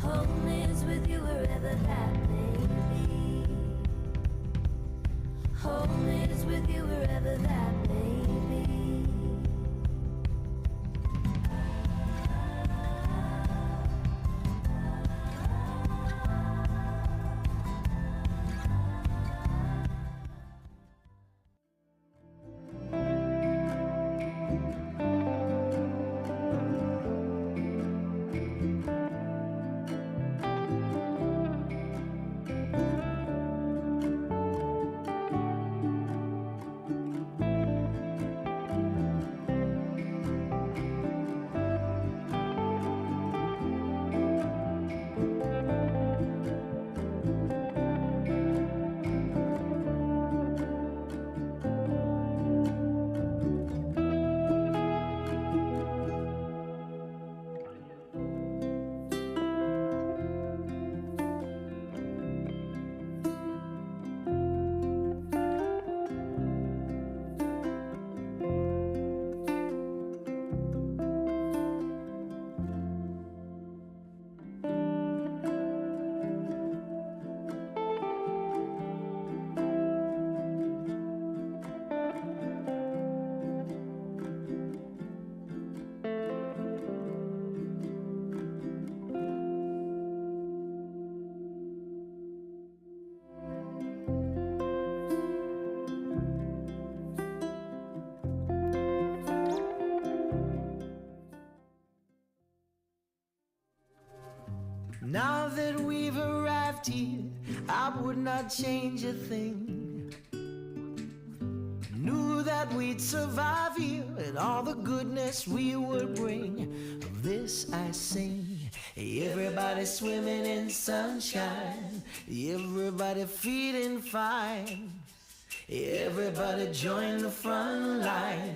Home is with you wherever that may be. Home is with you wherever that may be. Now that we've arrived here, I would not change a thing. Knew that we'd survive here and all the goodness we would bring. Of this I sing. Everybody swimming in sunshine, everybody feeling fine. Everybody join the front line,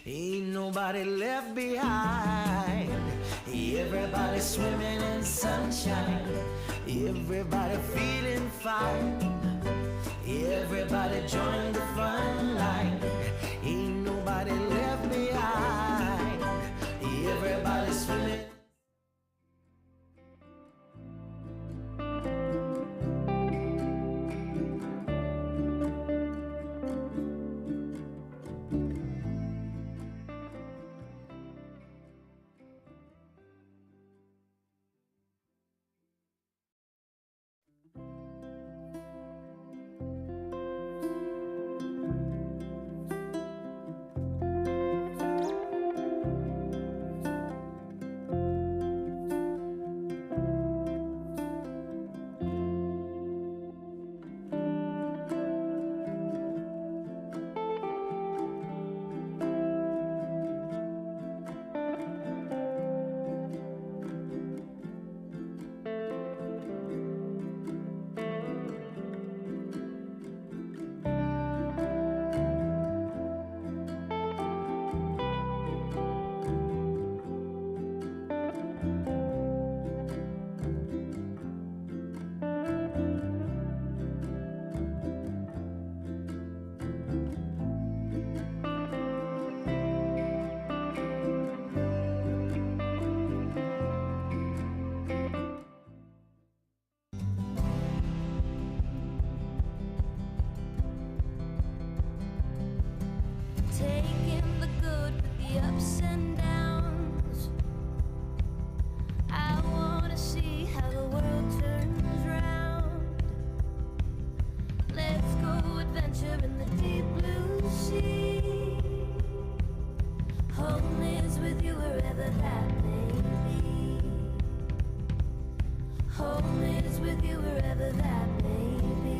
ain't nobody left behind. Everybody swimming in sunshine, everybody feeling fine. Everybody join the front line, ain't nobody left behind. Everybody swimming. Taking the good with the ups and downs. I wanna see how the world turns round. Let's go adventure in the deep blue sea. Home is with you wherever that may be. Home is with you wherever that may be.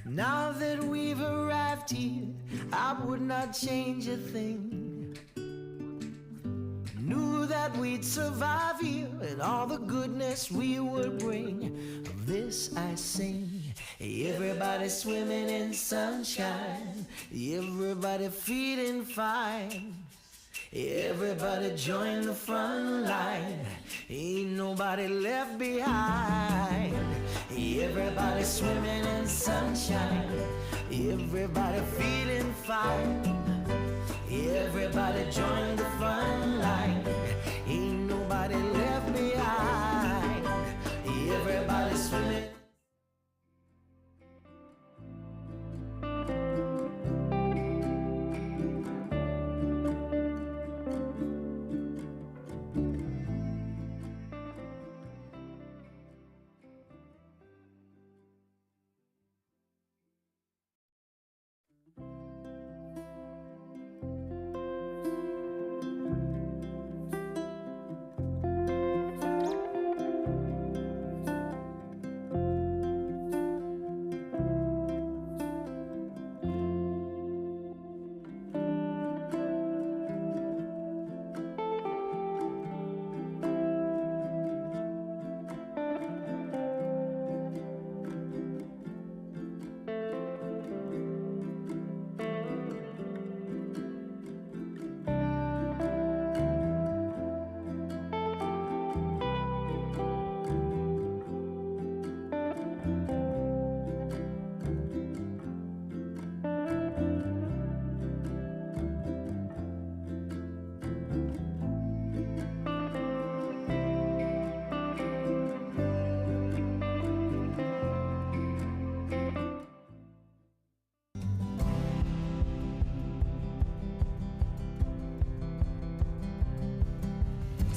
Now that we've arrived here, I would not change a thing. Knew that we'd survive here and all the goodness we would bring. Of this I sing. Everybody swimming in sunshine, everybody feeling fine. Everybody join the front line, ain't nobody left behind. Everybody swimming in sunshine, everybody feeling fine. Everybody join the front line, ain't nobody left behind. Everybody swimming.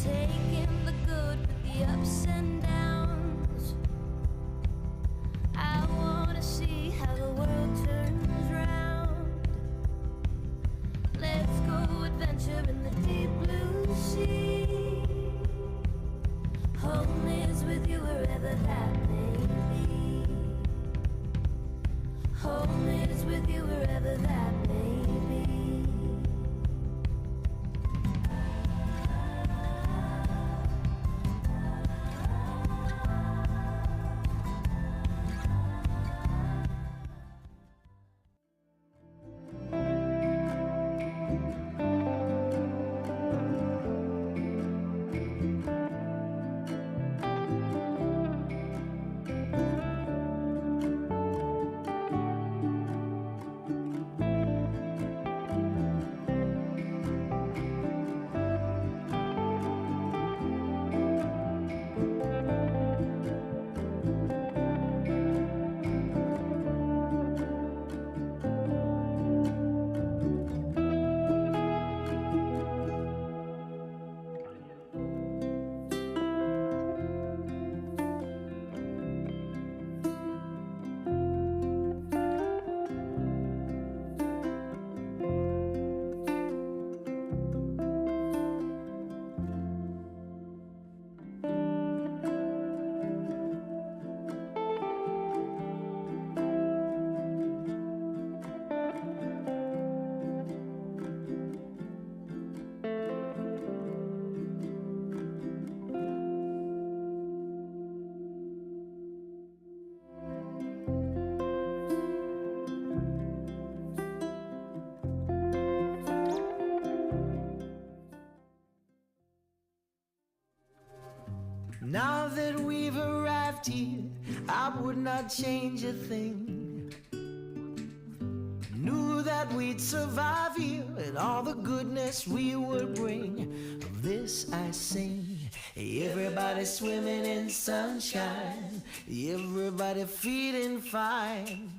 Taking the good with the ups and downs. I wanna see how the world turns round. Let's go adventure in the deep blue sea. Home is with you wherever that may be. Home is with you wherever that may be. Now that we've arrived here, I would not change a thing. Knew that we'd survive here and all the goodness we would bring. Of this I sing. Everybody swimming in sunshine, everybody feeling fine.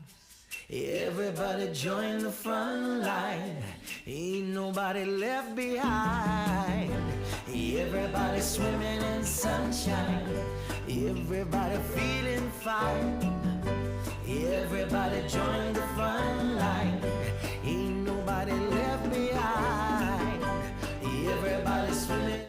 Everybody join the front line, ain't nobody left behind. Everybody swimming in sunshine, everybody feeling fine. Everybody join the front line, ain't nobody left behind. Everybody swimming.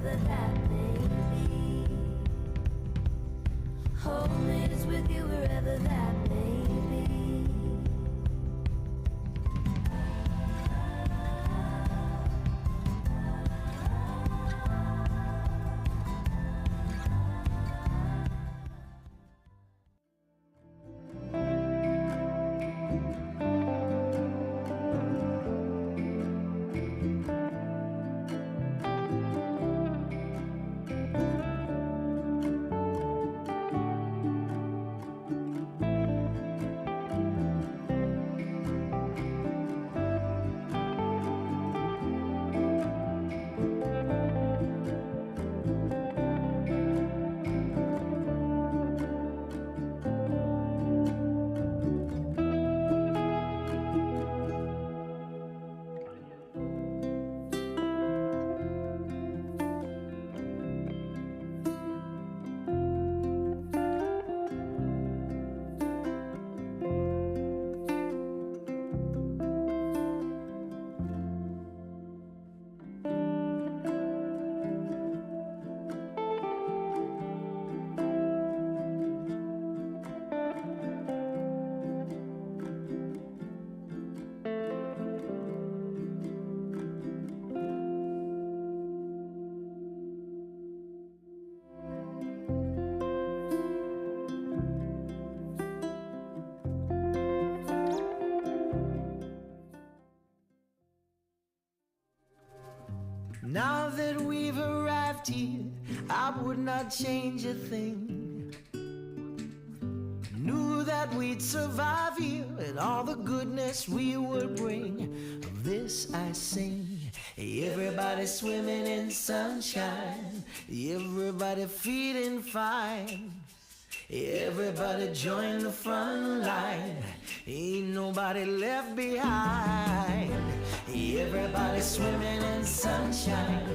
wherever that may be. Home is with you wherever that may be. Now that we've arrived here, I would not change a thing. Knew that we'd survive here and all the goodness we would bring. Of this I sing. Everybody swimming in sunshine, everybody feeling fine. Everybody join the front line, ain't nobody left behind. Everybody swimming in sunshine,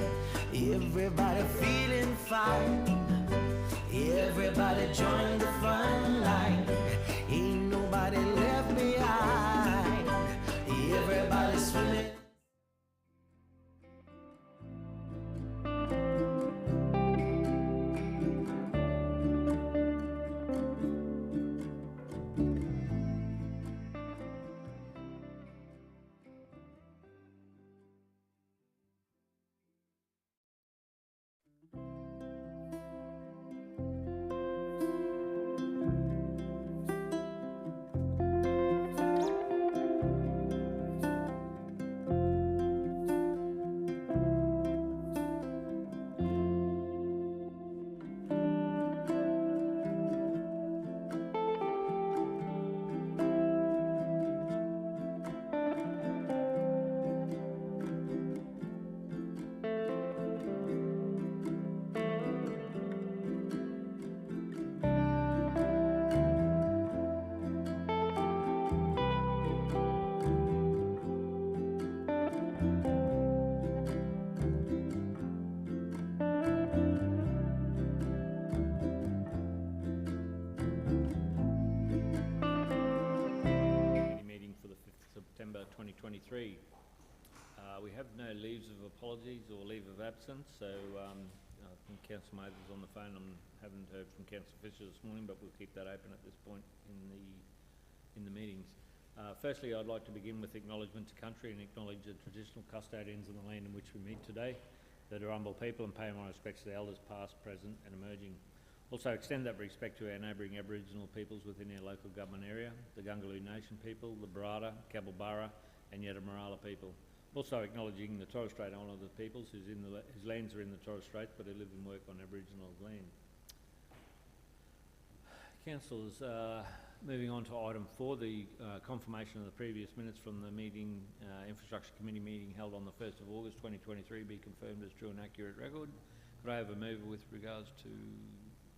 everybody feeling fine. Everybody join the front line, ain't nobody left behind. Everybody swimming. Meeting for the 5th of September 2023. We have no leaves of apologies or leave of absence, so I think Councillor Mather's on the phone. I haven't heard from Councillor Fisher this morning, but we'll keep that open at this point in the meetings. Firstly, I'd like to begin with acknowledgement to country and acknowledge the traditional custodians of the land in which we meet today, the Darumbal people, and pay my respects to the elders past, present and emerging. Also extend that respect to our neighbouring Aboriginal peoples within our local government area, the Gungaloo Nation people, the Barada, Cabelbarra and Yetamarala people. Also acknowledging the Torres Strait Islander peoples whose lands are in the Torres Strait but who live and work on Aboriginal land. Councillors, moving on to item 4, the confirmation of the previous minutes from the meeting, Infrastructure Committee meeting held on the 1st of August 2023 be confirmed as true and accurate record. Could I have a mover with regards to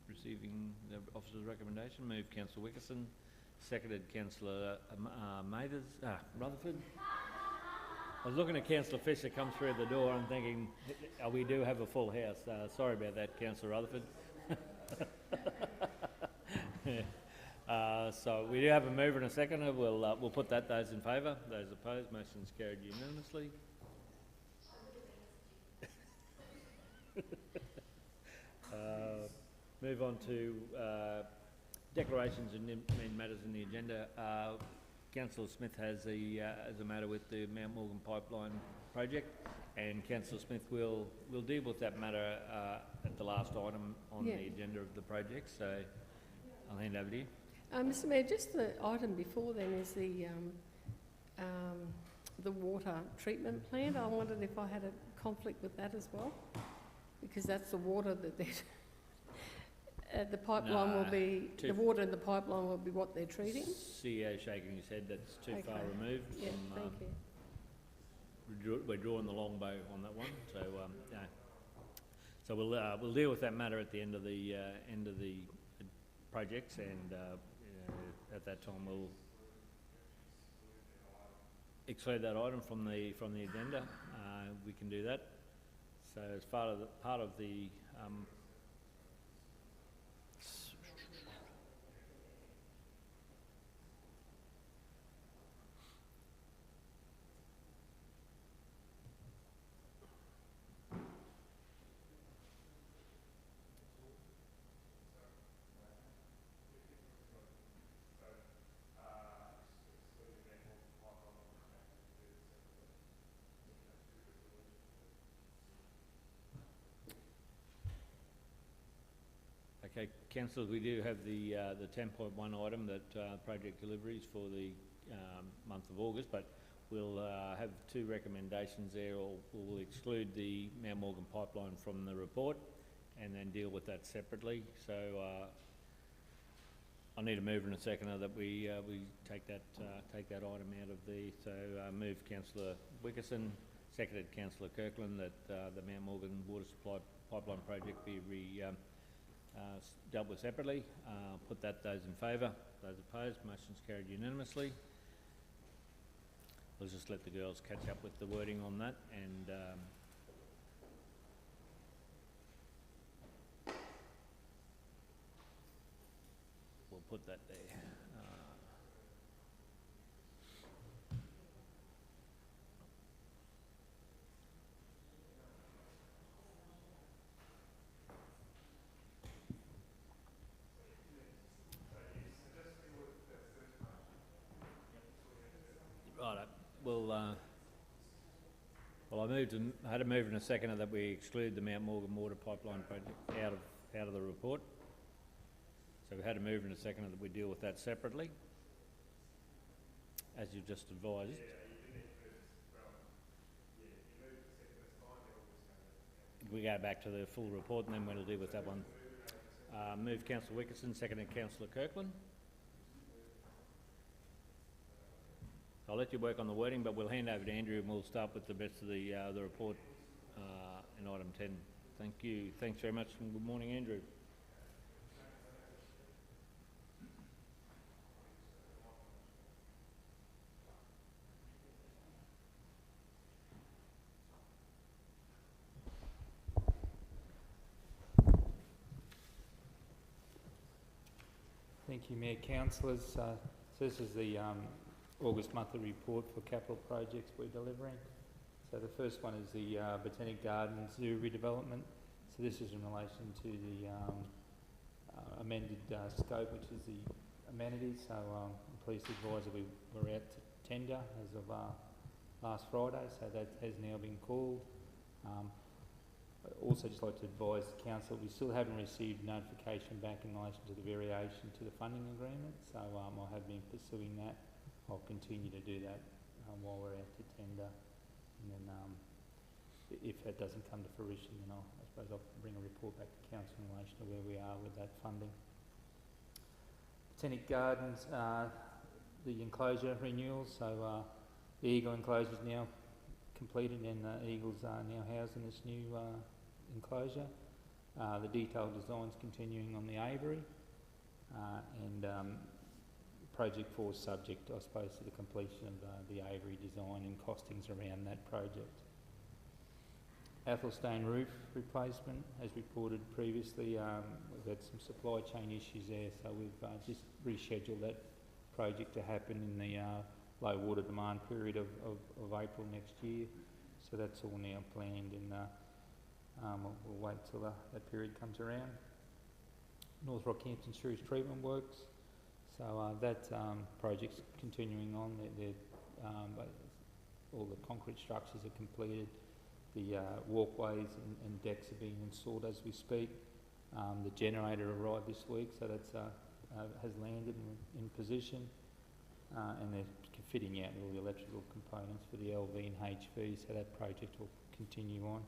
receiving the officer's recommendation? Moved Councillor Wickerson, seconded Councillor Rutherford. I was looking at Councillor Fisher come through the door and thinking, we do have a full house. Sorry about that, Councillor Rutherford. So we do have a mover and a seconder. We'll put that. Those in favour, those opposed, motion's carried unanimously. Move on to declarations and main matters in the agenda. Councillor Smith has a matter with the Mount Morgan Pipeline project, and Councillor Smith will deal with that matter at the last item on the agenda of the project. So I'll hand over to you. Mr. Mayor, just the item before then is the water treatment plant. I wondered if I had a conflict with that as well, because that's the water that they're the pipeline will be, the water in the pipeline will be what they're treating. CEO shaking his head, that's too far removed. Yeah, thank you. We're drawing the long bow on that one, so yeah. So we'll deal with that matter at the end of the projects, and at that time we'll exclude that item from the agenda. We can do that. So as part of the Okay, councillors, we do have the 10.1 item that project deliveries for the month of August, but we'll have two recommendations there. We'll exclude the Mount Morgan pipeline from the report and then deal with that separately. So I need a mover and a seconder that we take that item out of the. So move Councillor Wickerson, seconded Councillor Kirkland, that the Mount Morgan water supply pipeline project be dealt with separately. Put those in favour. Those opposed, motion's carried unanimously. We'll just let the girls catch up with the wording on that, and we'll put that there. Right, well, I had a move and a seconder that we exclude the Mount Morgan water pipeline project out of the report. So we had a move and a seconder that we deal with that separately, as you just advised. We go back to the full report, and then we'll deal with that one. Move Councillor Wickerson, seconded Councillor Kirkland. I'll let you work on the wording, but we'll hand over to Andrew and we'll start with the rest of the report in item 10. Thank you. Thanks very much, and good morning, Andrew. Thank you, Mayor. Councillors. So this is the August monthly report for capital projects we're delivering. So the first one is the Botanic Gardens Zoo redevelopment. So this is in relation to the amended scope, which is the amenities. So I'm pleased to advise that we're out to tender as of last Friday, so that has now been called. I'd also just like to advise the council we still haven't received notification back in relation to the variation to the funding agreement, so I have been pursuing that. I'll continue to do that while we're out to tender, and then if that doesn't come to fruition, then I suppose I'll bring a report back to council in relation to where we are with that funding. Botanic Gardens, the enclosure renewals, so the eagle enclosure is now completed, and the eagles are now housed in this new enclosure. The detailed design's continuing on the aviary, and Project 4 is subject, I suppose, to the completion of the aviary design and costings around that project. Athelstane roof replacement, as reported previously, we've had some supply chain issues there, so we've just rescheduled that project to happen in the low water demand period of April next year. So that's all now planned, and We'll wait till that period comes around. North Rockhampton Sewage Treatment Works. So that project's continuing on. But all the concrete structures are completed. The walkways and decks are being installed as we speak. The generator arrived this week, so that's has landed in position. And they're fitting out all the electrical components for the LV and HV, so that project will continue on.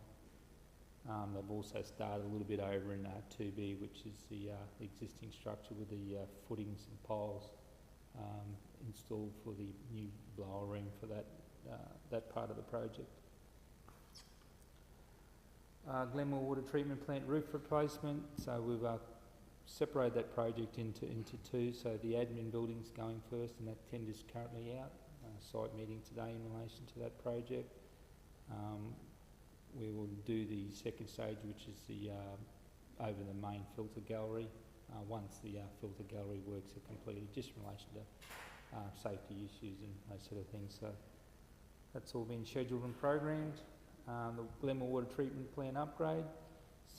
They've also started a little bit over in 2B, which is the existing structure with the footings and piles installed for the new blower room for that part of the project. Glenmore Water Treatment Plant roof replacement. So we've separated that project into two. So the admin building's going first, and that tender's currently out. Site meeting today in relation to that project. We will do the second stage, which is the over the main filter gallery, once the filter gallery works are completed, just in relation to safety issues and those sort of things. So that's all been scheduled and programmed. The Glenmore Water Treatment Plant upgrade.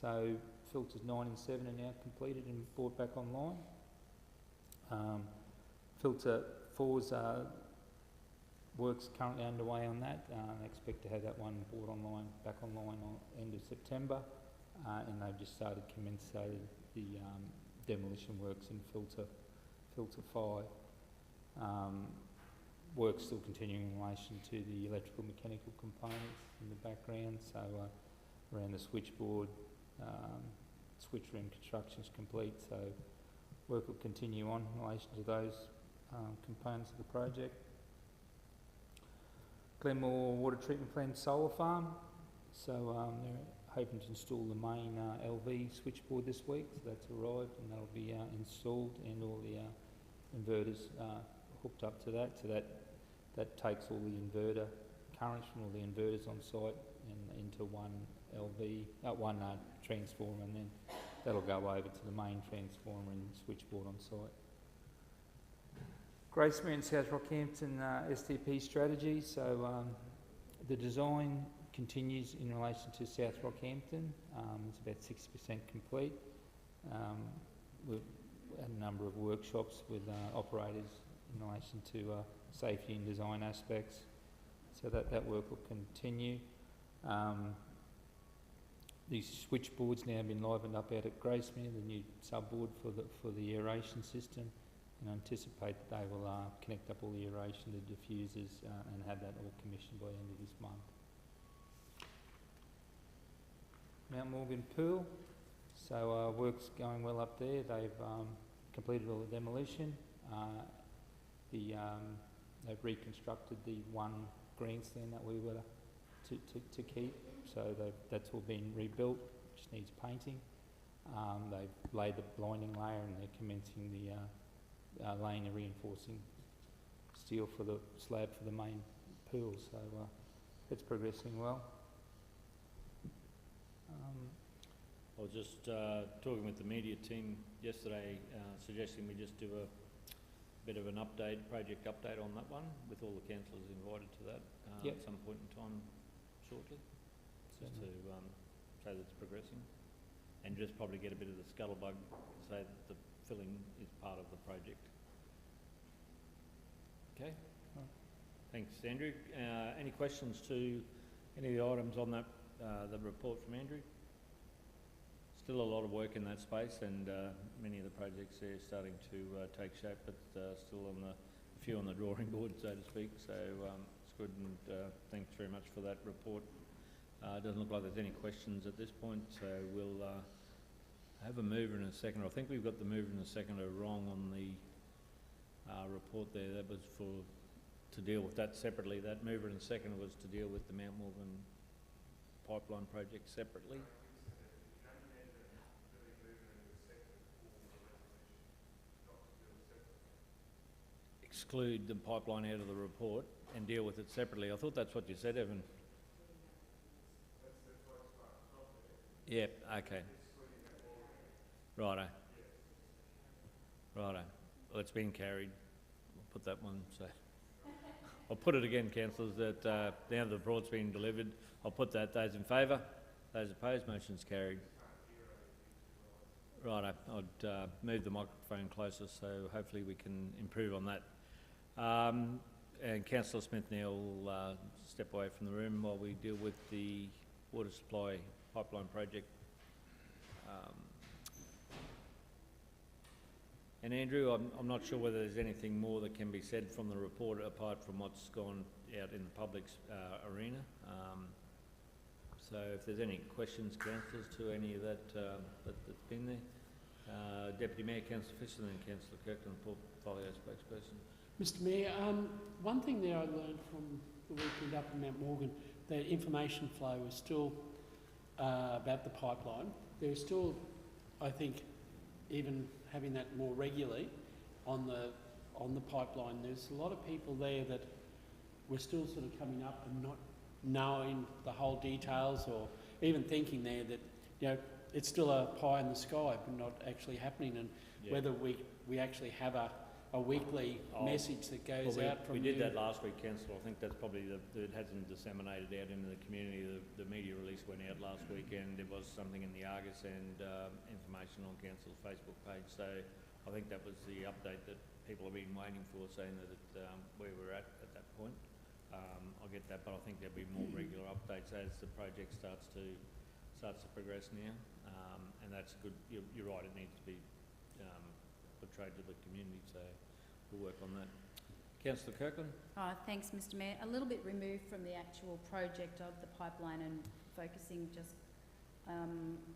So filters 9 and 7 are now completed and brought back online. Filter 4's work's currently underway on that. I expect to have that one brought online, back online on end of September, and they've just commenced the demolition works in filter 5. Work's still continuing in relation to the electrical mechanical components in the background. So around the switchboard, switch room construction's complete. So work will continue on in relation to those components of the project. Glenmore Water Treatment Plant solar farm. So they're hoping to install the main LV switchboard this week. So that's arrived and that'll be installed, and all the inverters hooked up to that. So that takes all the inverter currents from all the inverters on site and into one transformer, and then that'll go over to the main transformer and switchboard on site. Gracemere and South Rockhampton STP strategy. So the design continues in relation to South Rockhampton. It's about 60% complete. We've had a number of workshops with operators in relation to safety and design aspects. So that work will continue. The switchboard's now been livened up out at Gracemere, the new subboard for the aeration system, and I anticipate that they will connect up all the aeration, the diffusers, and have that all commissioned by the end of this month. Mount Morgan Pool. So work's going well up there. They've completed all the demolition. They've reconstructed the one grandstand that we were to keep. So that's all been rebuilt, just needs painting. They've laid the blinding layer, and they're commencing the laying the reinforcing steel for the slab for the main pool. So it's progressing well. I was just talking with the media team yesterday, suggesting we just do a bit of an project update on that one, with all the councillors invited to that Yep. at some point in time shortly, just to say that it's progressing, and just probably get a bit of the scuttlebug to say that the filling is part of the project. Okay. Right. Thanks, Andrew. Any questions to any of the items on that, the report from Andrew? Still a lot of work in that space, and many of the projects there are starting to take shape, but still a few on the drawing board, so to speak. So it's good, and thanks very much for that report. It doesn't look like there's any questions at this point, so we'll have a mover and a seconder. I think we've got the mover and the seconder wrong on the report there. That was to deal with that separately. That mover and seconder was to deal with the Mount Morgan pipeline project separately. Exclude the pipeline out of the report and deal with it separately. I thought that's what you said, Evan. Yep, okay. Righto. Righto. Well, it's been carried. I'll put that one, so. I'll put it again, councillors, that now the report's been delivered. I'll put that. Those in favour? Those opposed, motion's carried. Right, I'd move the microphone closer so hopefully we can improve on that. And Councillor Smith now will step away from the room while we deal with the water supply pipeline project. And Andrew, I'm not sure whether there's anything more that can be said from the report apart from what's gone out in the public's arena. So if there's any questions, councillors, to any of that that's been there. Deputy Mayor, Councillor Fisher, and then Councillor Kirkland, portfolio spokesperson. Mr Mayor, one thing there I learned from the weekend up in Mount Morgan, the information flow is still about the pipeline. There's still, I think, even having that more regularly on the pipeline, there's a lot of people there that we're still sort of coming up and not knowing the whole details, or even thinking there that, you know, it's still a pie in the sky but not actually happening, and whether we actually have a weekly message that goes out from We did that last week, Councillor. I think that's probably it hasn't disseminated out into the community. The media release went out last week, and there was something in the Argus and information on Council's Facebook page. So I think that was the update that people have been waiting for, saying that where we're at that point. I'll get that, but I think there'll be more regular updates as the project starts to progress now, and that's good. You're right. It needs to be portrayed to the community, so we'll work on that. Councillor Kirkland. Thanks, Mr Mayor. A little bit removed from the actual project of the pipeline and focusing just,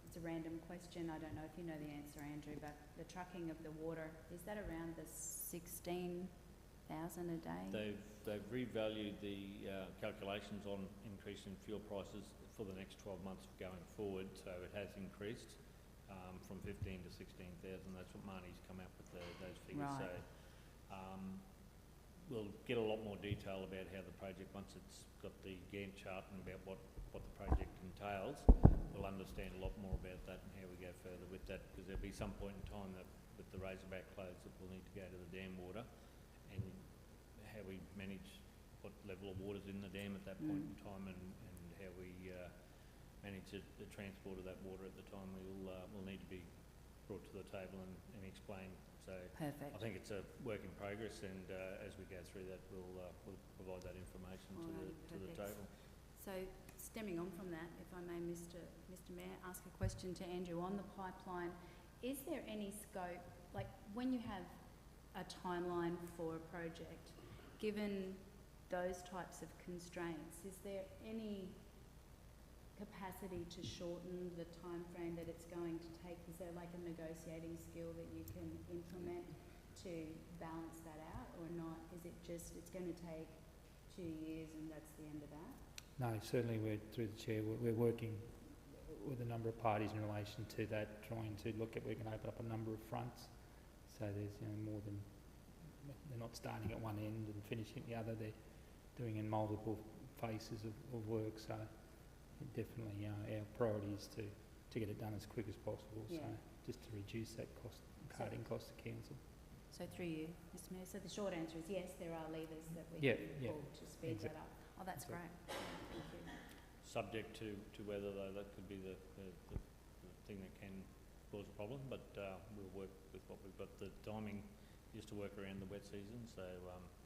it's a random question, I don't know if you know the answer, Andrew, but the trucking of the water, is that around the 16,000 a day? They've revalued the calculations on increasing fuel prices for the next 12 months going forward, so it has increased from 15 to 16,000. That's what Marnie's come out with those figures. Right. So we'll get a lot more detail about how the project, once it's got the Gantt chart and about what the project entails, we'll understand a lot more about that and how we go further with that, because there'll be some point in time that with the Razorback closed that we'll need to go to the dam water, and how we manage what level of water's in the dam at that point in time, and how we manage the transport of that water at the time will need to be brought to the table and explained. So Perfect. I think it's a work in progress, and as we go through that, we'll provide that information to the table. So stemming on from that, if I may, Mr Mayor, ask a question to Andrew on the pipeline. Is there any scope, like when you have a timeline for a project, given those types of constraints, is there any capacity to shorten the time frame that it's going to take? Is there like a negotiating skill that you can implement to balance that out, or not? Is it just it's going to take 2 years and that's the end of that? No, certainly through the Chair, we're working with a number of parties in relation to that, trying to look at, we can open up a number of fronts, so there's more than, they're not starting at one end and finishing at the other, they're doing in multiple phases of work, so definitely our priority is to get it done as quick as possible, so just to reduce that cost, carting cost to council. So through you, Mr Mayor. So the short answer is yes, there are levers that we can pull to speed that up. Oh, that's great. Thank you. Subject to whether, though, that could be the thing that can cause a problem, but we'll work with what we've got. The timing is to work around the wet season, so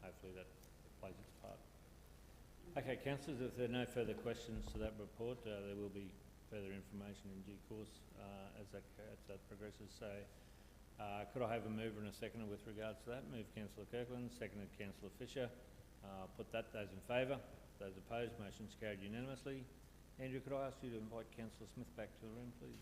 hopefully that plays its part. Okay, councillors, if there are no further questions to that report, there will be further information in due course as that progresses. So could I have a mover and a seconder with regards to that? Move Councillor Kirkland, seconded Councillor Fisher. Put that. Those in favour? Those opposed? Motion's carried unanimously. Andrew, could I ask you to invite Councillor Smith back to the room, please?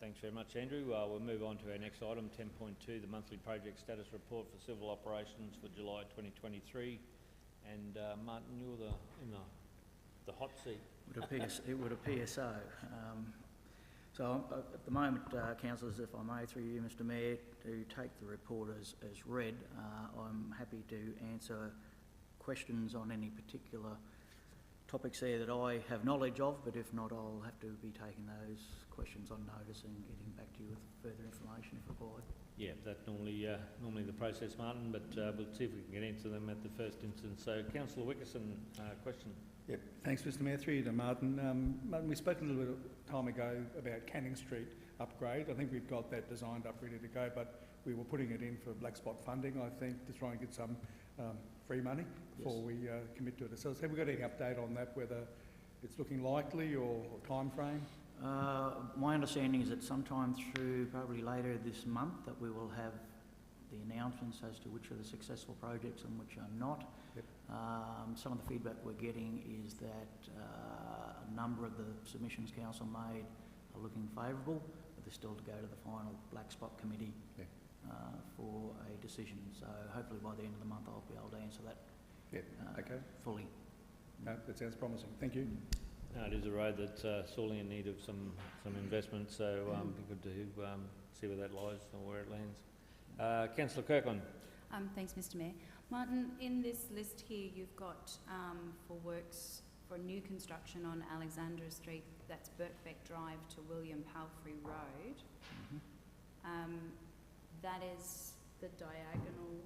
Thanks very much, Andrew. We'll move on to our next item, 10.2, the monthly project status report for civil operations for July 2023. And Martin, you're in the hot seat. It would appear so. So at the moment, councillors, if I may, through you, Mr Mayor, to take the report as read, I'm happy to answer questions on any particular topics there that I have knowledge of, but if not, I'll have to be taking those questions on notice and getting back to you with further information if required. Yeah, that's normally the process, Martin, but we'll see if we can get into them at the first instance. So, Councillor Wickerson, question. Yep, thanks, Mr Mayor. Through you to Martin. Martin, we spoke a little bit of time ago about Canning Street upgrade. I think we've got that designed up, ready to go, but we were putting it in for black spot funding, I think, to try and get some free money before we commit to it ourselves. Have we got any update on that, whether it's looking likely or time frame? My understanding is that sometime through probably later this month that we will have the announcements as to which are the successful projects and which are not. Yep. Some of the feedback we're getting is that a number of the submissions council made are looking favourable, but they're still to go to the final black spot committee for a decision. So hopefully by the end of the month I'll be able to answer that fully. No, that sounds promising. Thank you. No, it is a road that's sorely in need of some investment, so it'd be good to see where that lies or where it lands. Councillor Kirkland. Thanks, Mr Mayor. Martin, in this list here you've got for works for new construction on Alexandra Street, that's Birkbeck Drive to William Palfrey Road. That is the diagonal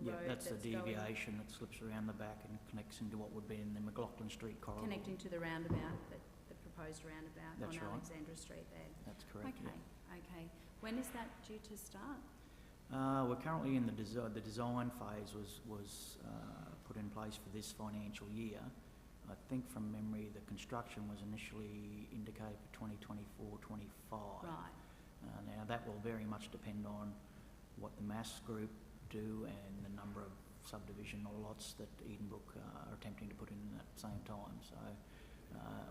road that's the going deviation that slips around the back and connects into what would be in the McLaughlin Street corridor. connecting to the roundabout, the proposed roundabout That's on right. Alexandra Street there. That's correct. Okay, okay. When is that due to start? We're currently in the design phase was put in place for this financial year. I think from memory the construction was initially indicated for 2024-25. Right. Now that will very much depend on what the Mass Group do and the number of subdivisional lots that Edenbrook are attempting to put in at the same time. So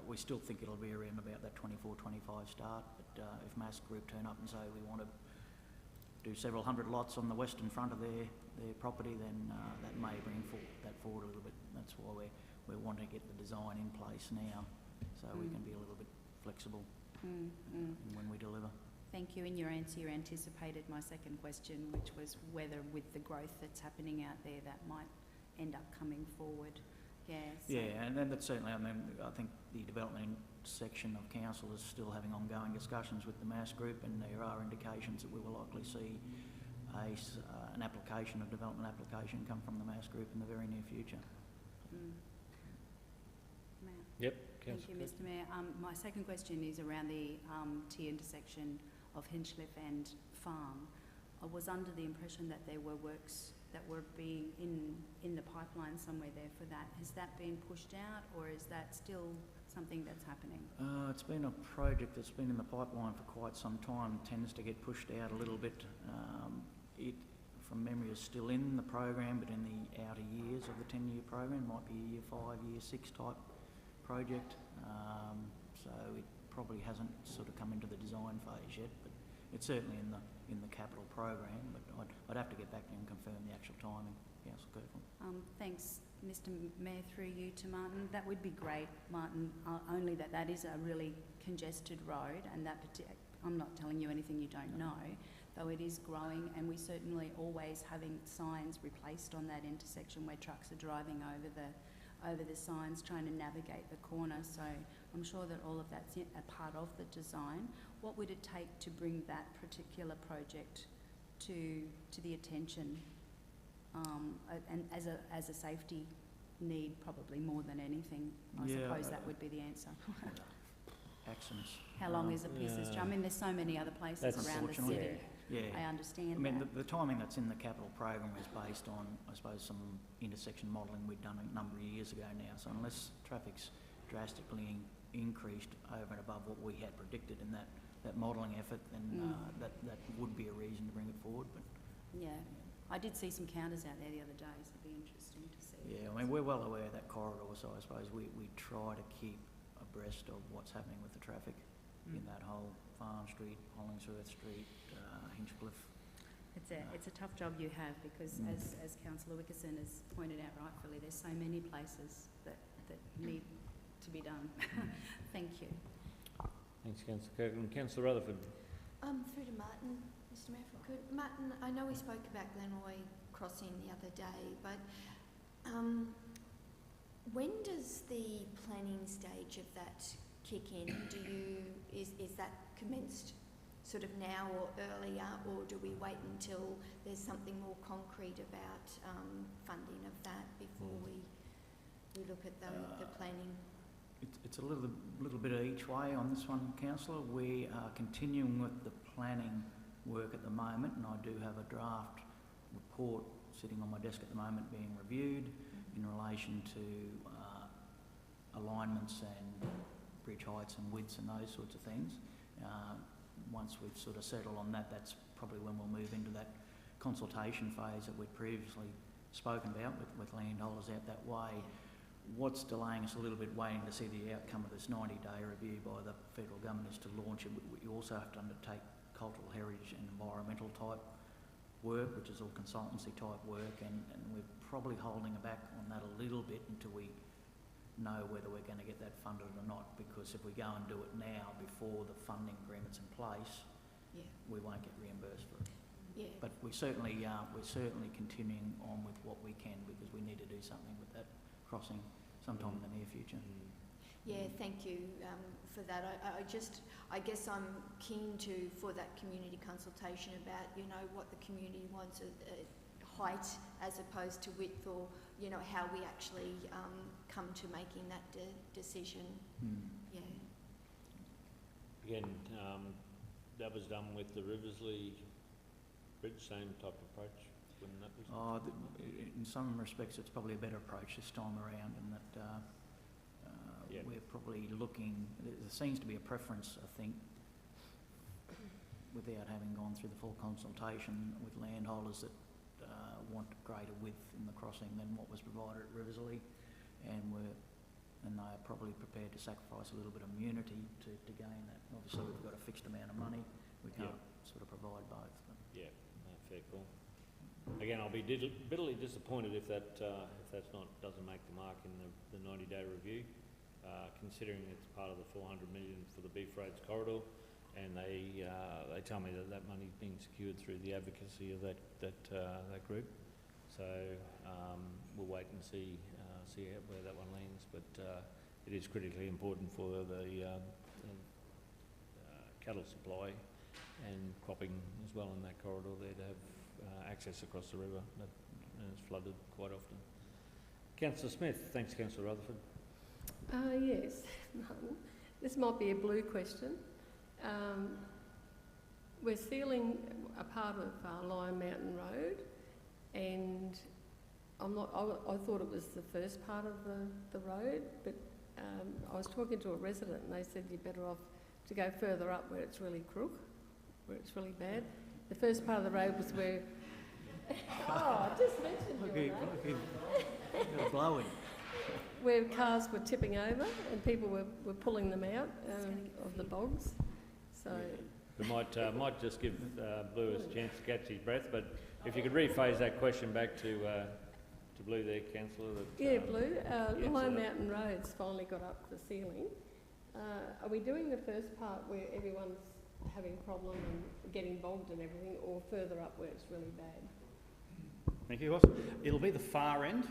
we still think it'll be around about that 24-25 start, but if Mass Group turn up and say we want to do several hundred lots on the western front of their property, then that may bring that forward a little bit. That's why we're wanting to get the design in place now, so we can be a little bit flexible in when we deliver. Thank you. In your answer, you anticipated my second question, which was whether with the growth that's happening out there, that might end up coming forward. Yeah. So Yeah, and then that's certainly, I mean, I think the development section of council is still having ongoing discussions with the Mass Group, and there are indications that we will likely see an application, a development application come from the Mass Group in the very near future. Mayor. Yep. Thank you, Mr Mayor. My second question is around the T-intersection of Hinchliffe and Farm. I was under the impression that there were works that were being in the pipeline somewhere there for that. Has that been pushed out, or is that still something that's happening? It's been a project that's been in the pipeline for quite some time, tends to get pushed out a little bit. It, from memory, is still in the program, but in the outer years of the 10-year program, might be a year 5, year 6 type project. So it probably hasn't sort of come into the design phase yet, but it's certainly in the capital program. But I'd have to get back and confirm the actual timing. Councillor Kirkland. Thanks, Mr Mayor, through you to Martin. That would be great, Martin, only that is a really congested road, and that I'm not telling you anything you don't know, though it is growing, and we certainly always having signs replaced on that intersection where trucks are driving over the signs trying to navigate the corner. So I'm sure that all of that's a part of the design. What would it take to bring that particular project to the attention, and as a safety need, probably more than anything? I suppose that would be the answer. Accidents. How long is a piece of string? I mean, there's so many other places around the city. Yeah. I understand I mean, that. the timing that's in the capital program is based on, I suppose, some intersection modelling we'd done a number of years ago now. So unless traffic's drastically increased over and above what we had predicted in that modelling effort, then that would be a reason to bring it forward. But Yeah. I did see some counters out there the other day, so it'd be interesting to see. yeah, I mean, we're well aware of that corridor, so I suppose we try to keep abreast of what's happening with the traffic in that whole Farm Street, Hollingsworth Street, Hinchcliffe. It's a tough job you have, because as Councillor Wickerson has pointed out rightfully, there's so many places that need to be done. Thank you. Thanks, Councillor Kirkland. Councillor Rutherford. Through to Martin, Mr Mayor, if I could. Martin, I know we spoke about Glenroy Crossing the other day, but When does the planning stage of that kick in? Is that commenced sort of now or earlier, or do we wait until there's something more concrete about funding of that before we look at the planning? It's a little bit of each way on this one, Councillor. We are continuing with the planning work at the moment, and I do have a draft report sitting on my desk at the moment being reviewed in relation to alignments and bridge heights and widths and those sorts of things. Once we've sort of settled on that, that's probably when we'll move into that consultation phase that we'd previously spoken about with landholders out that way. What's delaying us a little bit, waiting to see the outcome of this 90-day review by the federal government, is to launch it. We also have to undertake cultural heritage and environmental type work, which is all consultancy type work, and we're probably holding back on that a little bit until we know whether we're going to get that funded or not, because if we go and do it now before the funding agreement's in place, we won't get reimbursed for it. Yeah. But we're certainly continuing on with what we can, because we need to do something with that crossing sometime in the near future. Yeah, thank you for that. I guess I'm keen for that community consultation about, you know, what the community wants, height as opposed to width, or, you know, how we actually come to making that decision. Yeah. Again, that was done with the Riversley Bridge, same type of approach when that was? In some respects it's probably a better approach this time around, in that we're probably looking, there seems to be a preference, I think, without having gone through the full consultation with landholders, that want greater width in the crossing than what was provided at Riversley, and they are probably prepared to sacrifice a little bit of immunity to gain that. Obviously we've got a fixed amount of money, we can't sort of provide both. But. Yeah, no, fair call. Again, I'll be bitterly disappointed if that's doesn't make the mark in the 90-day review, considering it's part of the 400 million for the Beef Roads corridor, and they tell me that money's being secured through the advocacy of that group. So we'll wait and see where that one lands, but it is critically important for the cattle supply and cropping as well in that corridor there, to have access across the river that is flooded quite often. Councillor Smith. Thanks, Councillor Rutherford. Yes, this might be a blue question. We're sealing a part of Lion Mountain Road, and I thought it was the first part of the road, but I was talking to a resident and they said you're better off to go further up where it's really crook, where it's really bad. The first part of the road was where... I just mentioned your blowing. Where cars were tipping over and people were pulling them out of the bogs. So we might just give Blue a chance to catch his breath, but if you could rephrase that question back to Blue there, Councillor. Blue, Lion Mountain Road's finally got up to the ceiling. Are we doing the first part where everyone's having a problem and getting bogged and everything, or further up where it's really bad? Thank you, Ross. It'll be the far end,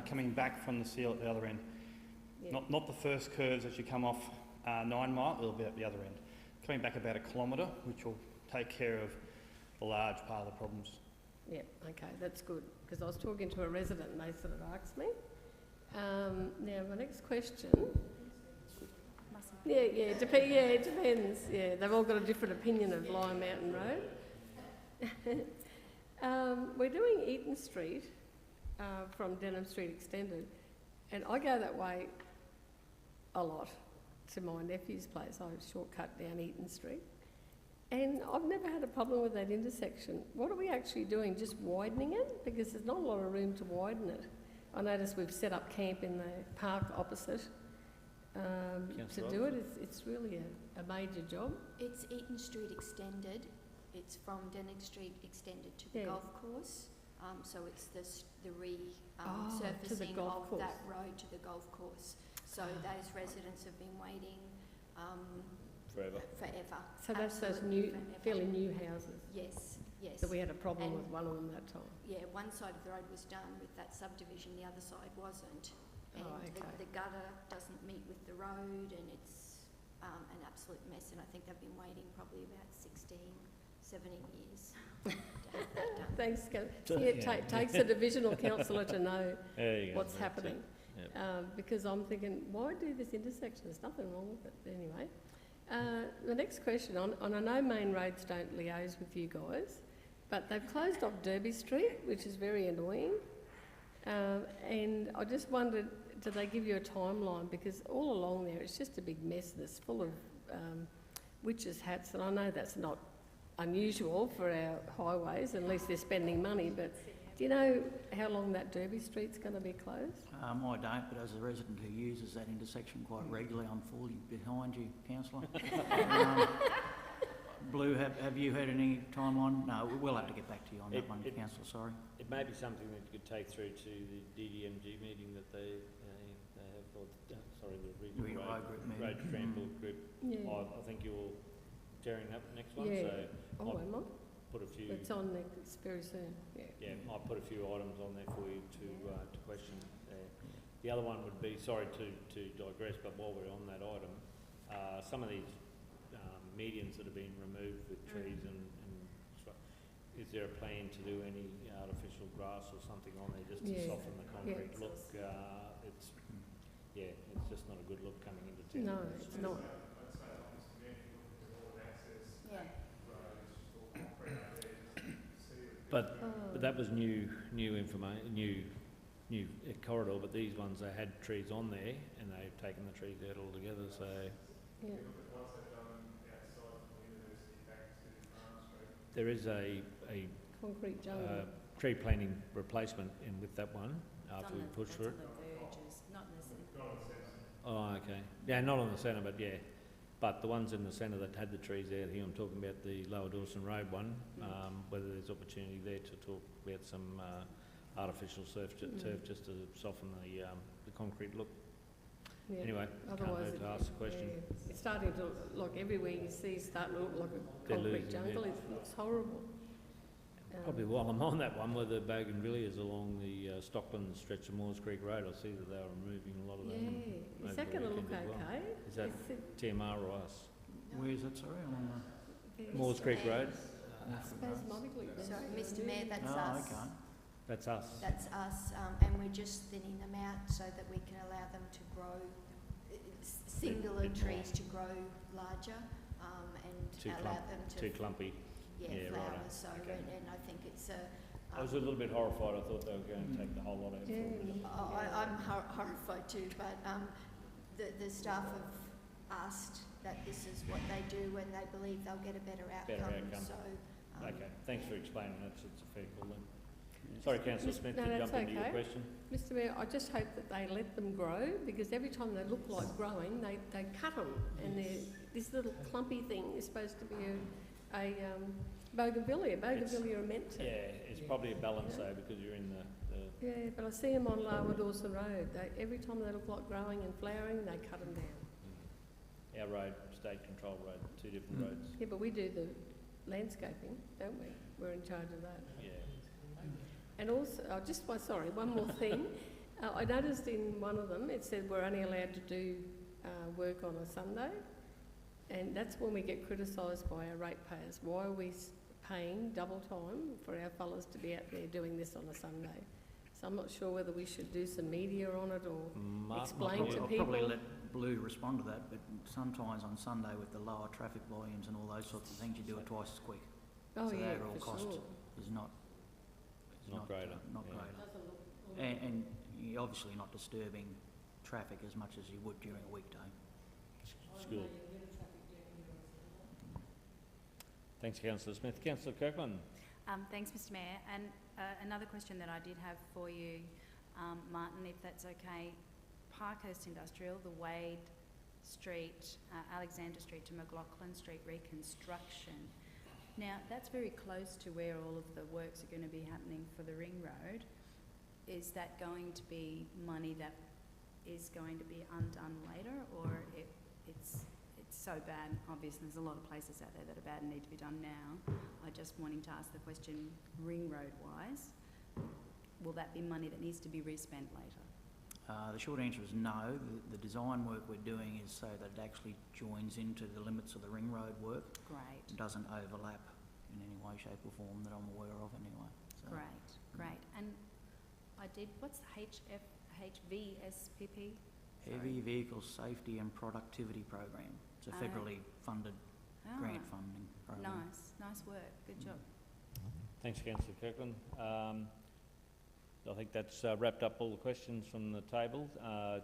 coming back from the seal at the other end. Yeah. Not the first curves as you come off 9 Mile, it'll be at the other end. Coming back about 1 kilometre, which will take care of the large part of the problems. Yeah, okay, that's good, because I was talking to a resident and they sort of asked me. Now, my next question... it depends. Yeah, they've all got a different opinion of Lion Mountain Road. We're doing Eaton Street from Denham Street Extended, and I go that way a lot to my nephew's place. I shortcut down Eaton Street, and I've never had a problem with that intersection. What are we actually doing? Just widening it? Because there's not a lot of room to widen it. I notice we've set up camp in the park opposite. To do it, it's really a major job. It's Eaton Street Extended. It's from Denham Street Extended to the golf course. So it's the resurfacing of that road to the golf course. So those residents have been waiting forever. So that's those fairly new houses. Yes. So we had a problem with one of them that time. Yeah, one side of the road was done with that subdivision, the other side wasn't. And Oh, okay. the gutter doesn't meet with the road, and it's an absolute mess, and I think they've been waiting probably about 16, 17 years to have that done. Thanks, Cal. See, it takes a divisional councillor to know There you go, what's that's happening. it. Yep. Because I'm thinking, why do this intersection? There's nothing wrong with it. Anyway, the next question, on I know main roads don't liaise with you guys, but they've closed off Derby Street, which is very annoying. And I just wondered, do they give you a timeline? Because all along there, it's just a big mess that's full of witches' hats, and I know that's not unusual for our highways, at least they're spending money, but do you know how long that Derby Street's going to be closed? I don't, but as a resident who uses that intersection quite regularly, I'm fully behind you, councillor. Blue, have you had any timeline? No, we'll have to get back to you on that one, councillor, sorry. It may be something that you could take through to the DDMG meeting that they have, or, sorry, the regional road transport group. Yeah. I think you're chairing that next one, Yeah. so Oh, am I? put a few. It's on there, it's very soon, yeah. Yeah, I'll put a few items on there for you to question. The other one would be, sorry to digress, but while we're on that item, some of these medians that have been removed with trees and is there a plan to do any artificial grass or something on there just to soften the concrete look? It's just not a good look coming into town. No, it's not. Yeah. But that was new information, new corridor, but these ones, they had trees on there and they've taken the trees out altogether, so. Yeah. There is a Concrete jungle. tree planting replacement in with that one after we push through it. It's on the verges, not in the centre. Oh, okay. Yeah, not on the centre, but yeah. But the ones in the centre that had the trees out here, I'm talking about the Lower Dawson Road one, whether there's opportunity there to talk about some artificial turf just to soften the concrete look. Yeah. Anyway, can't Otherwise hurt to ask the question. Yeah, it's starting to look, everywhere you see, starting to look like a They're concrete losing, jungle. yeah. It looks horrible. Probably while I'm on that one, where the bougainvilleas along the Stockland stretch of Moores Creek Road, I see that they are removing a lot of them. Yeah, over is that the going to look weekend as well. okay? Is that TMR or us? Where's it, sorry? Moores Creek Road? Spasmodically. Sorry, Mr Mayor, that's Oh, us. okay. That's us. That's us, and we're just thinning them out so that we can allow them to grow, singular trees to grow larger, Too and allow them to Too clumpy. Yeah, flower. righto. So, Okay. and I think it's a. I was a little bit horrified. I thought they were going to take the whole lot out. Yeah. I'm horrified too, but the staff have asked that this is what they do when they believe they'll get a better outcome. So, Okay, thanks for explaining that. It's a fair call then. Sorry, Councillor Smith, No, to that's jump into your okay. question. Mr Mayor, I just hope that they let them grow, because every time they look like growing, they cut them, and this little clumpy thing is supposed to be a bougainvillea. Bougainvillea are meant to. Yeah, it's probably a balance though, because you're in the Yeah, but I see them on Lower Dawson Road. Every time they look like growing and flowering, they cut them down. our road, state control road, two different roads. Yeah, but we do the landscaping, don't we? We're in charge of that. Yeah. And also, sorry, one more thing. I noticed in one of them, it said we're only allowed to do work on a Sunday, and that's when we get criticised by our ratepayers. Why are we paying double time for our fellows to be out there doing this on a Sunday? So I'm not sure whether we should do some media on it or explain to I'll people. probably let Blue respond to that, but sometimes on Sunday with the lower traffic volumes and all those sorts of things, you do it twice as quick. Oh, so yeah, the overall for cost sure. is not greater. Not Yeah. greater. And you're obviously not disturbing traffic as much as you would during a weekday. School. Thanks, Councillor Smith. Councillor Kirkland. Thanks, Mr Mayor. And another question that I did have for you, Martin, if that's okay. Parkhurst Industrial, the Wade Street, Alexander Street to McLaughlin Street reconstruction. Now, that's very close to where all of the works are going to be happening for the ring road. Is that going to be money that is going to be undone later, or it's so bad? Obviously, there's a lot of places out there that are bad and need to be done now. I just wanting to ask the question, ring road wise, will that be money that needs to be respent later? The short answer is no. The design work we're doing is so that it actually joins into the limits of the ring road work. Great, It doesn't overlap in any way, shape or form that I'm aware of anyway. So, great. And what's the HVSPP? Heavy Vehicle Safety and Productivity Program. It's a federally funded grant funding program. Nice work, good job. Thanks, Councillor Kirkland. I think that's wrapped up all the questions from the table.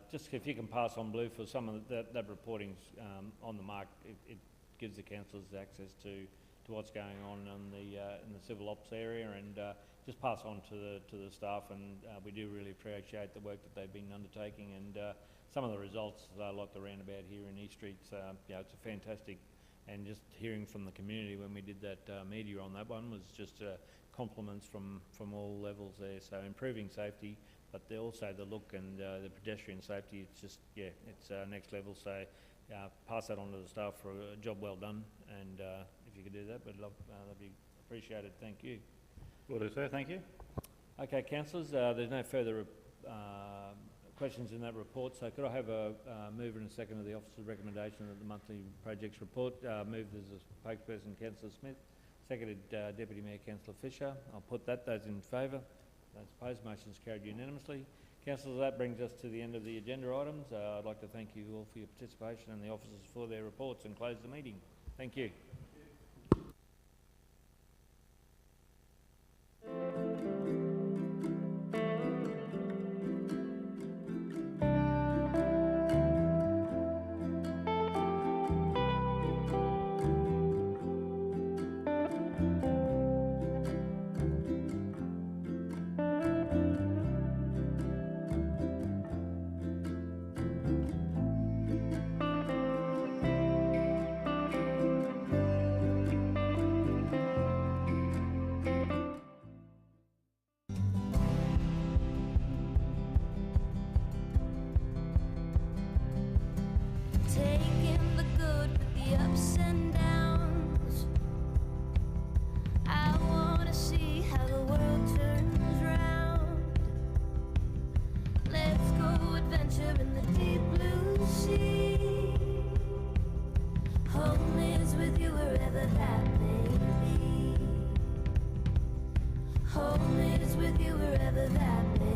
Just if you can pass on, Blue, for some of that reporting's on the mark. It gives the councillors access to what's going on in the civil ops area, and just pass on to the staff. And we do really appreciate the work that they've been undertaking, and some of the results, like the roundabout here in East Street. It's a fantastic. And just hearing from the community when we did that media on that one was just compliments from all levels there. So improving safety, but also the look and the pedestrian safety. It's just it's next level. So pass that on to the staff for a job well done. And if you could do that, that'd be appreciated. Thank you. Will do, sir. Thank you. Okay, councillors. There's no further questions in that report, so could I have a mover and a second of the officer's recommendation of the monthly projects report? Moved as a spokesperson, Councillor Smith. Seconded, Deputy Mayor Councillor Fisher. I'll put that. Those in favour? Those opposed? Motion is carried unanimously. Councillors, that brings us to the end of the agenda items. I'd like to thank you all for your participation and the officers for their reports, and close the meeting. Thank you. Taking the good with the ups and downs. I wanna see how the world turns round. Let's go adventure in the deep blue sea. Home is with you wherever that may be. Home is with you wherever that may be.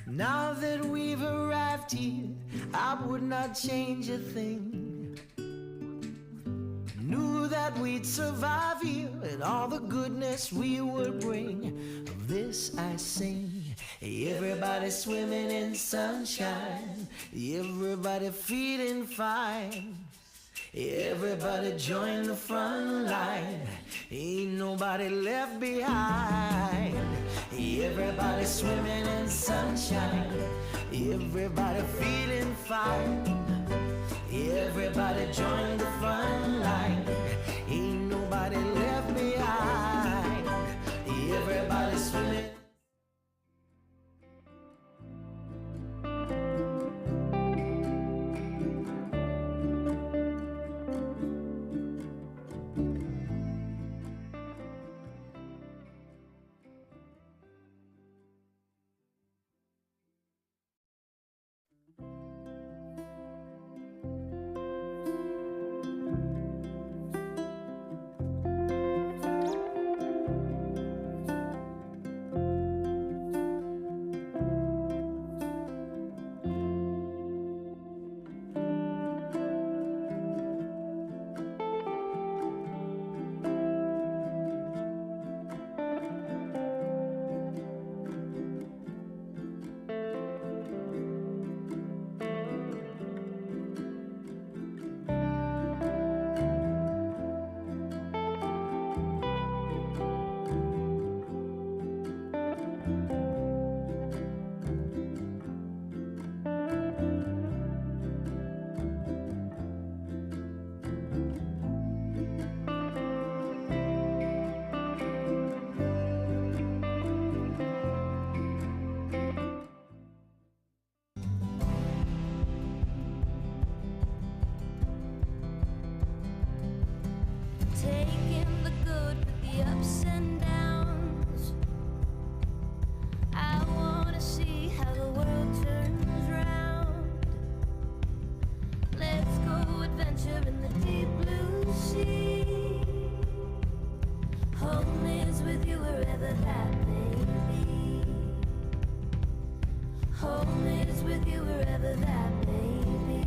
Now that we've arrived here, I would not change a thing. Knew that we'd survive here and all the goodness we would bring. Of this I sing. Everybody swimming in sunshine, everybody feeling fine. Everybody join the front line, ain't nobody left behind. Everybody swimming in sunshine, everybody feeling fine. Everybody join the front line, ain't nobody left behind. Everybody swimming. Taking the good with the ups and downs. I wanna see how the world turns round. Let's go adventure in the deep blue sea. Home is with you wherever that may be. Home is with you wherever that may be.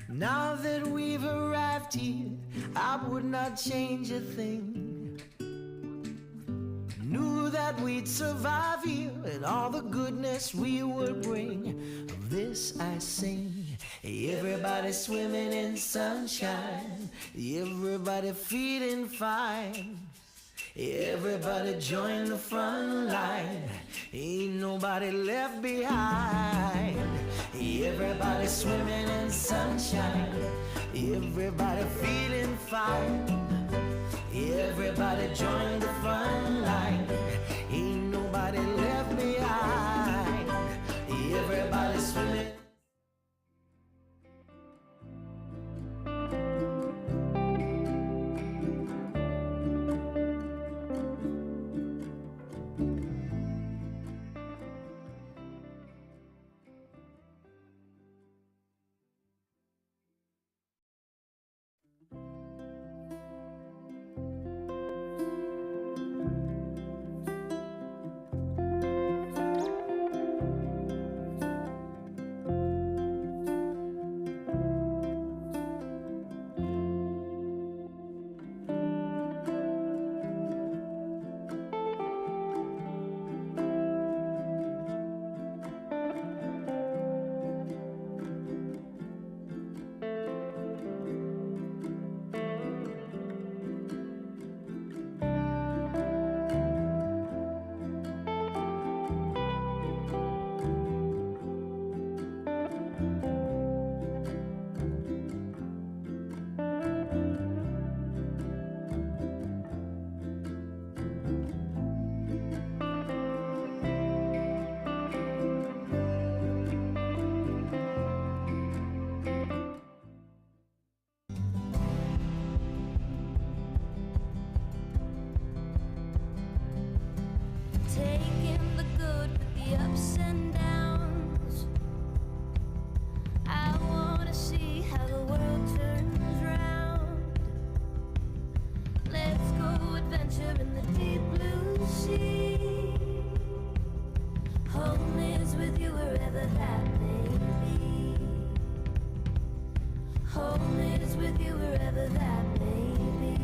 Now that we've arrived here, I would not change a thing. Knew that we'd survive here and all the goodness we would bring. Of this I sing. Everybody swimming in sunshine, everybody feeling fine. Everybody join the front line, ain't nobody left behind. Everybody swimming in sunshine, everybody feeling fine. Everybody join the front line, ain't nobody left behind. Everybody swimming. you wherever that may be. Home is with you wherever that may be.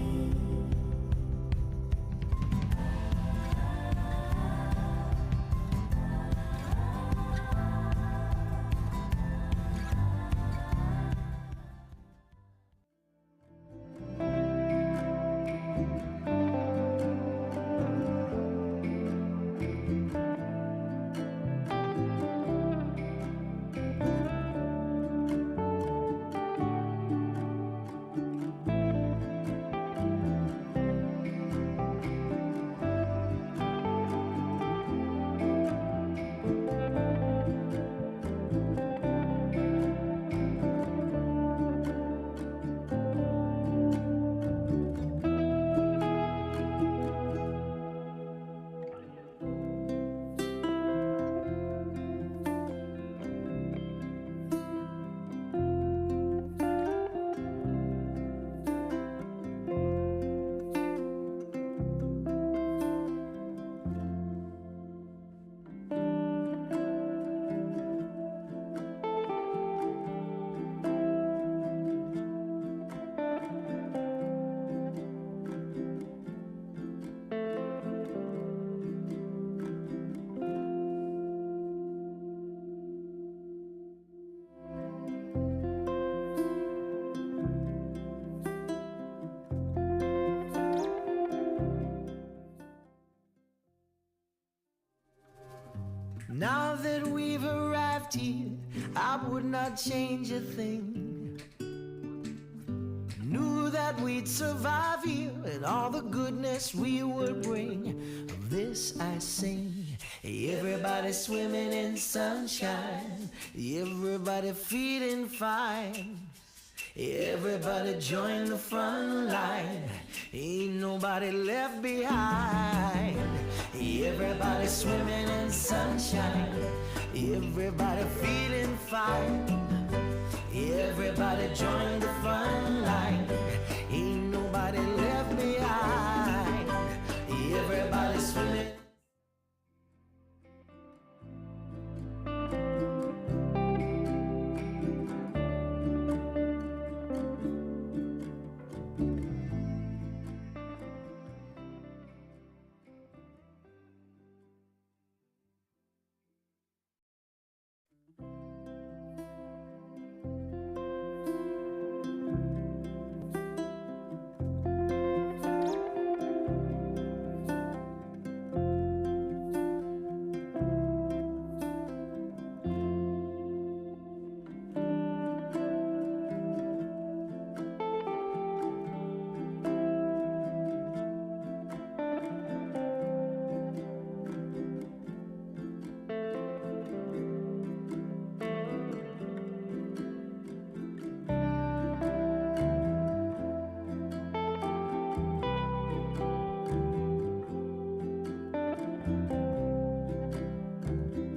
Now that we've arrived here, I would not change a thing. Knew that we'd survive here and all the goodness we would bring. Of this I sing. Everybody swimming in sunshine, everybody feeling fine. Everybody join the front line, ain't nobody left behind. Everybody swimming in sunshine, everybody feeling fine. Everybody join the front line,